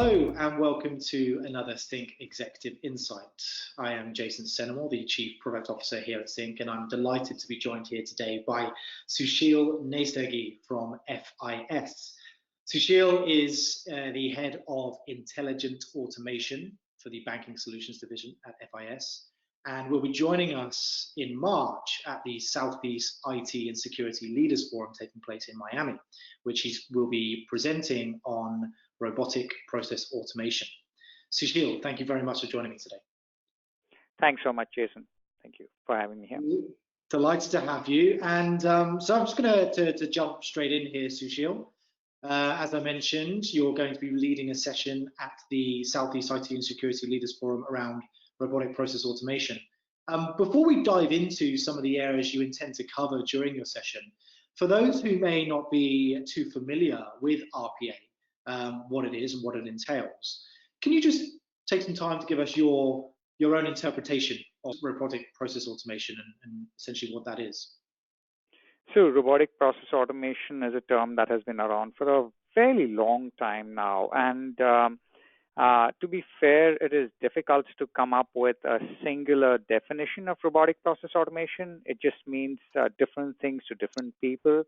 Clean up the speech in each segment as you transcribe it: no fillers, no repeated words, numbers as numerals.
Hello and welcome to another Sync Executive Insight. I am Jason Senimore, the Chief Product Officer here at Sync, and I'm delighted to be joined here today by Susheel Nesargi from FIS. Susheel is the Head of Intelligent Automation for the Banking Solutions Division at FIS, and will be joining us in March at the Southeast IT and Security Leaders Forum taking place in Miami, which he will be presenting on Robotic Process Automation. Susheel, thank you very much for joining me today. Thanks so much, Jason. Thank you for having me here. Delighted to have you. And so I'm just going to jump straight in here, Susheel. As I mentioned, you're going to be leading a session at the Southeast IT and Security Leaders Forum around Robotic Process Automation. Before we dive into some of the areas you intend to cover during your session, for those who may not be too familiar with RPA, what it is and what it entails, can you just take some time to give us your own interpretation of robotic process automation and essentially what that is? So robotic process automation is a term that has been around for a fairly long time now. And to be fair, it is difficult to come up with a singular definition of robotic process automation. It just means different things to different people.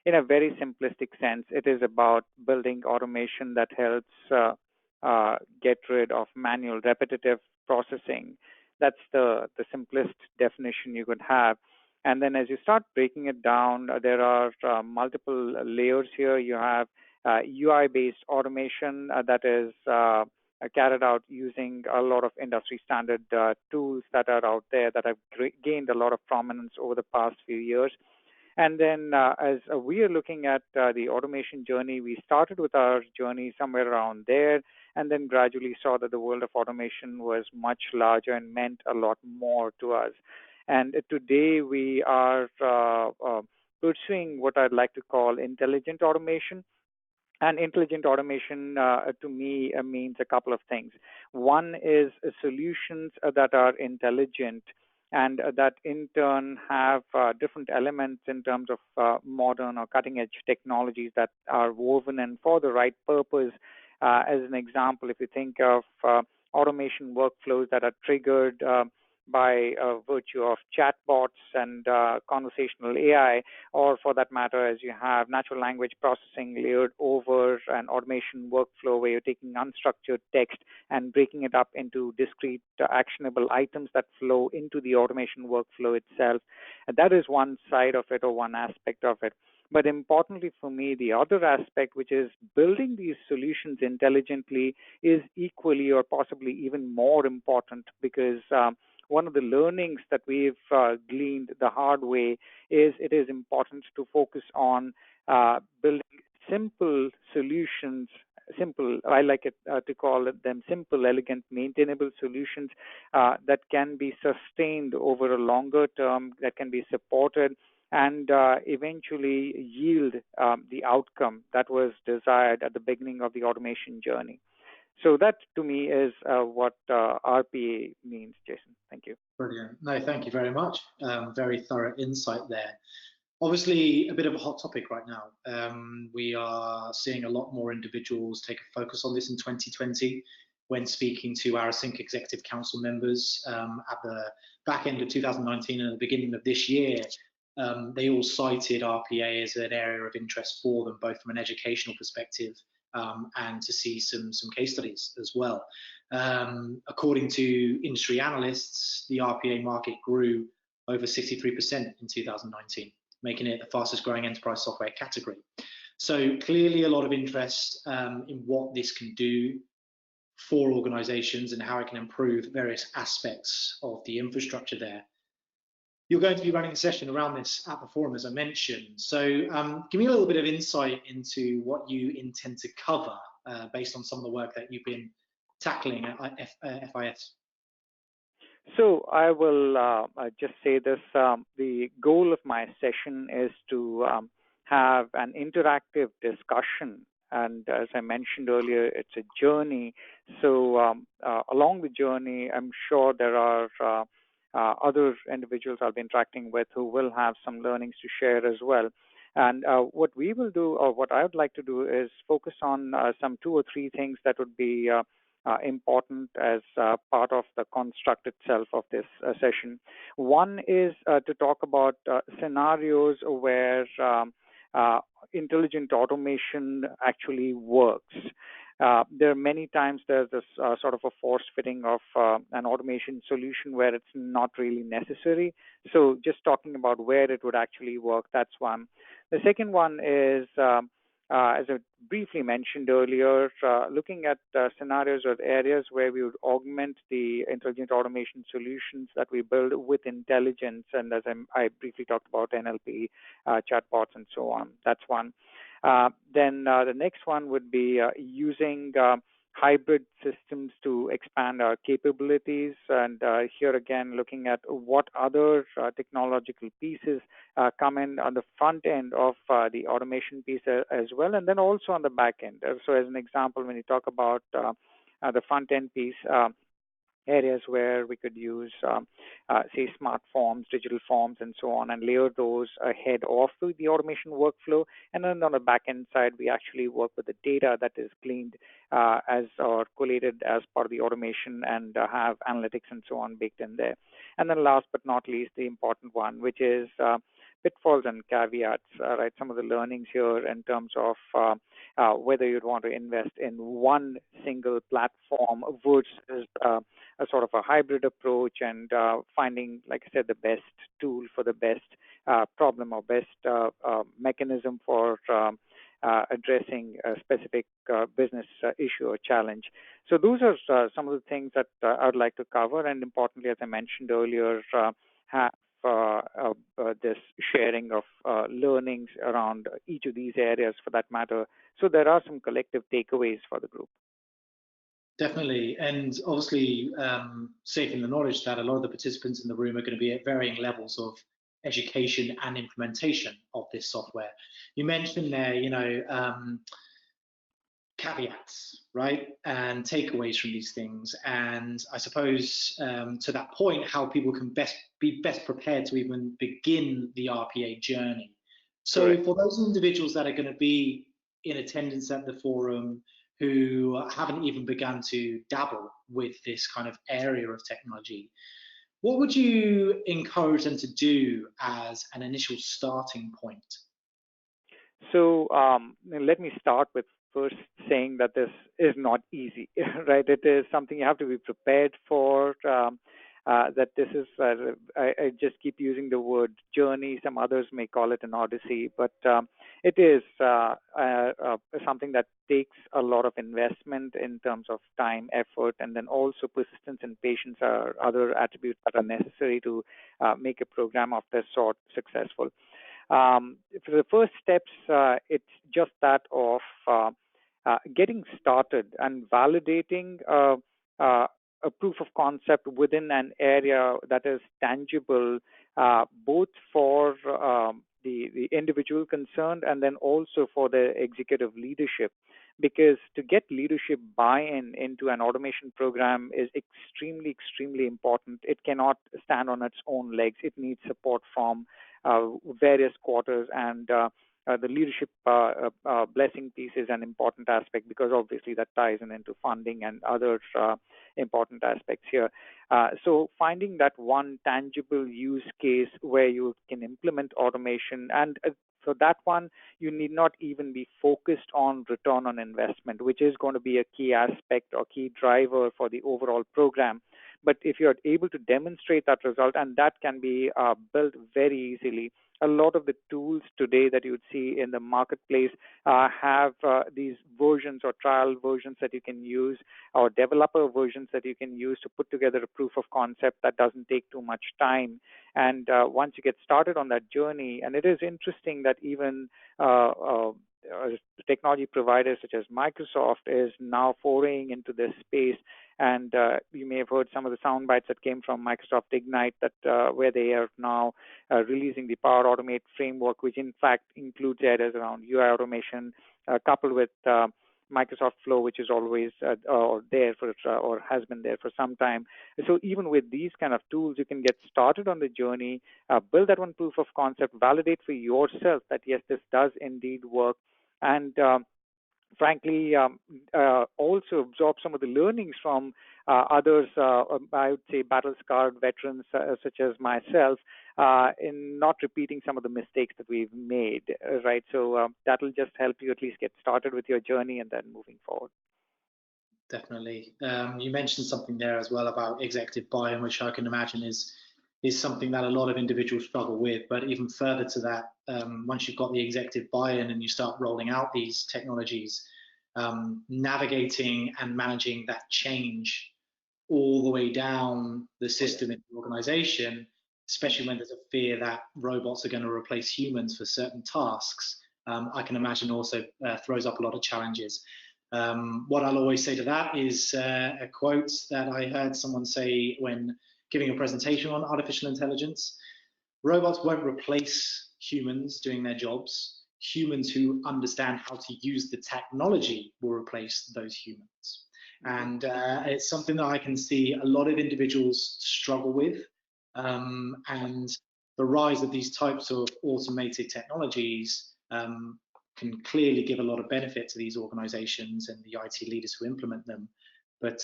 In a very simplistic sense, it is about building automation that helps get rid of manual repetitive processing. That's the simplest definition you could have. And then as you start breaking it down, there are multiple layers here. You have UI-based automation that is carried out using a lot of industry standard tools that are out there that have gained a lot of prominence over the past few years. And then as we are looking at the automation journey, we started with our journey somewhere around there, and then gradually saw that the world of automation was much larger and meant a lot more to us. And today we are pursuing what I'd like to call intelligent automation. And intelligent automation to me means a couple of things. One is solutions that are intelligent and that in turn have different elements in terms of modern or cutting edge technologies that are woven in for the right purpose. As an example, if you think of automation workflows that are triggered by virtue of chatbots and conversational AI, or for that matter, as you have natural language processing layered over an automation workflow where you're taking unstructured text and breaking it up into discrete actionable items that flow into the automation workflow itself. And that is one side of it or one aspect of it. But importantly for me, the other aspect, which is building these solutions intelligently, is equally or possibly even more important, because one of the learnings that we've gleaned the hard way is it is important to focus on building simple solutions. Simple, I like it to call them simple, elegant, maintainable solutions that can be sustained over a longer term, that can be supported, and eventually yield the outcome that was desired at the beginning of the automation journey. So that to me is what RPA means, Jason. Thank you. Brilliant. No, thank you very much. Very thorough insight there. Obviously, a bit of a hot topic right now. We are seeing a lot more individuals take a focus on this in 2020 when speaking to our Sync Executive Council members at the back end of 2019 and at the beginning of this year. They all cited RPA as an area of interest for them, both from an educational perspective and to see some case studies as well. According to industry analysts, the RPA market grew over 63% in 2019, making it the fastest growing enterprise software category. So clearly a lot of interest in what this can do for organizations and how it can improve various aspects of the infrastructure there. You're going to be running a session around this at the forum, as I mentioned. So give me a little bit of insight into what you intend to cover based on some of the work that you've been tackling at FIS. So I will just say this. The goal of my session is to have an interactive discussion. And as I mentioned earlier, it's a journey. So along the journey, I'm sure there are other individuals I'll be interacting with who will have some learnings to share as well. And what we will do, or what I would like to do, is focus on some 2 or 3 things that would be important as part of the construct itself of this session. One is to talk about scenarios where intelligent automation actually works. There are many times there's this sort of a force fitting of an automation solution where it's not really necessary. So just talking about where it would actually work, that's one. The second one is, as I briefly mentioned earlier, looking at scenarios or areas where we would augment the intelligent automation solutions that we build with intelligence. And as I briefly talked about NLP, chatbots, and so on. That's one. Then the next one would be using hybrid systems to expand our capabilities. And here again, looking at what other technological pieces come in on the front end of the automation piece as well, and then also on the back end. So as an example, when you talk about the front end piece, areas where we could use, say, smart forms, digital forms, and so on, and layer those ahead of the automation workflow. And then on the back-end side, we actually work with the data that is gleaned as or collated as part of the automation, and have analytics and so on baked in there. And then last but not least, the important one, which is pitfalls and caveats, right? Some of the learnings here in terms of whether you'd want to invest in one single platform versus a sort of a hybrid approach, and finding, like I said, the best tool for the best problem or best mechanism for addressing a specific business issue or challenge. So those are some of the things that I would like to cover. And importantly, as I mentioned earlier, have this sharing of learnings around each of these areas for that matter. So there are some collective takeaways for the group. Definitely, and obviously safe in the knowledge that a lot of the participants in the room are going to be at varying levels of education and implementation of this software. You mentioned there, caveats, right, and takeaways from these things, and I suppose to that point, how people can be best prepared to even begin the RPA journey. So Correct. for those individuals that are going to be in attendance at the forum who haven't even begun to dabble with this kind of area of technology, what would you encourage them to do as an initial starting point? So let me start with first saying that this is not easy, right? It is something you have to be prepared for. That this is, I just keep using the word journey. Some others may call it an odyssey, but it is something that takes a lot of investment in terms of time, effort, and then also persistence and patience are other attributes that are necessary to make a program of this sort successful. For the first steps, it's just that of getting started and validating a proof of concept within an area that is tangible, both for the individual concerned and then also for the executive leadership. Because to get leadership buy-in into an automation program is extremely, extremely important. It cannot stand on its own legs. It needs support from various quarters, and the leadership blessing piece is an important aspect, because obviously that ties into funding and other important aspects here. So finding that one tangible use case where you can implement automation, and for that one, you need not even be focused on return on investment, which is going to be a key aspect or key driver for the overall program. But if you're able to demonstrate that result, and that can be built very easily, a lot of the tools today that you would see in the marketplace have these versions or trial versions that you can use, or developer versions that you can use to put together a proof of concept that doesn't take too much time. And once you get started on that journey, and it is interesting that even technology providers such as Microsoft is now foraying into this space. And you may have heard some of the sound bites that came from Microsoft Ignite, that where they are now releasing the Power Automate framework, which in fact includes areas around UI automation, coupled with Microsoft Flow, which is always or there for or has been there for some time. So even with these kind of tools, you can get started on the journey, build that one proof of concept, validate for yourself that yes, this does indeed work, and frankly, also absorb some of the learnings from others, I would say battle-scarred veterans such as myself, in not repeating some of the mistakes that we've made, right? So that'll just help you at least get started with your journey and then moving forward. Definitely. You mentioned something there as well about executive buy-in, which I can imagine is something that a lot of individuals struggle with. But even further to that, once you've got the executive buy-in and you start rolling out these technologies, navigating and managing that change all the way down the system in the organization, especially when there's a fear that robots are going to replace humans for certain tasks, I can imagine also throws up a lot of challenges. What I'll always say to that is a quote that I heard someone say when giving a presentation on artificial intelligence: robots won't replace humans doing their jobs. Humans who understand how to use the technology will replace those humans. And it's something that I can see a lot of individuals struggle with. And the rise of these types of automated technologies can clearly give a lot of benefit to these organizations and the IT leaders who implement them. But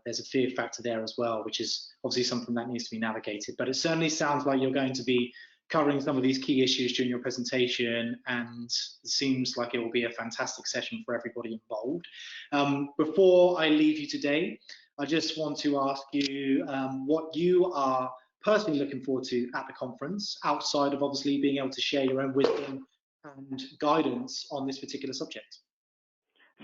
there's a fear factor there as well, which is obviously something that needs to be navigated. But it certainly sounds like you're going to be covering some of these key issues during your presentation, and it seems like it will be a fantastic session for everybody involved. Before I leave you today, I just want to ask you what you are personally looking forward to at the conference, outside of obviously being able to share your own wisdom and guidance on this particular subject.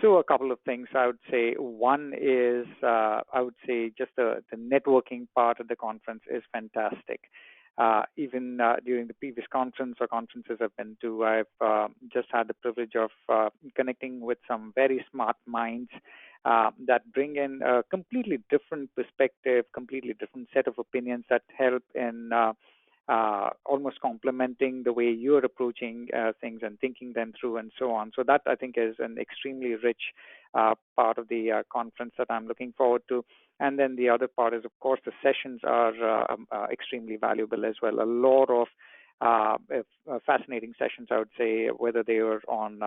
So a couple of things I would say. One is I would say just the networking part of the conference is fantastic. Even during the previous conference or conferences I've been to, I've just had the privilege of connecting with some very smart minds that bring in a completely different perspective, completely different set of opinions that help in almost complementing the way you're approaching things and thinking them through and so on. So that I think is an extremely rich part of the conference that I'm looking forward to. And then the other part is, of course, the sessions are extremely valuable as well. A lot of fascinating sessions, I would say, whether they were on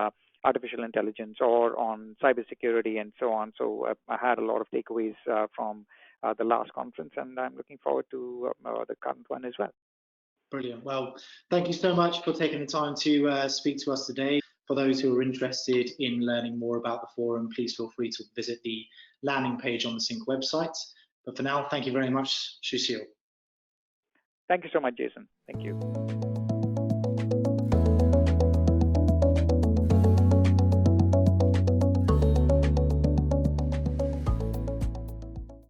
artificial intelligence or on cybersecurity and so on. So I had a lot of takeaways from the last conference, and I'm looking forward to the current one as well. Brilliant. Well, thank you so much for taking the time to speak to us today. For those who are interested in learning more about the forum, please feel free to visit the landing page on the Sync website. But for now, thank you very much, Susheel. Thank you so much, Jason. Thank you.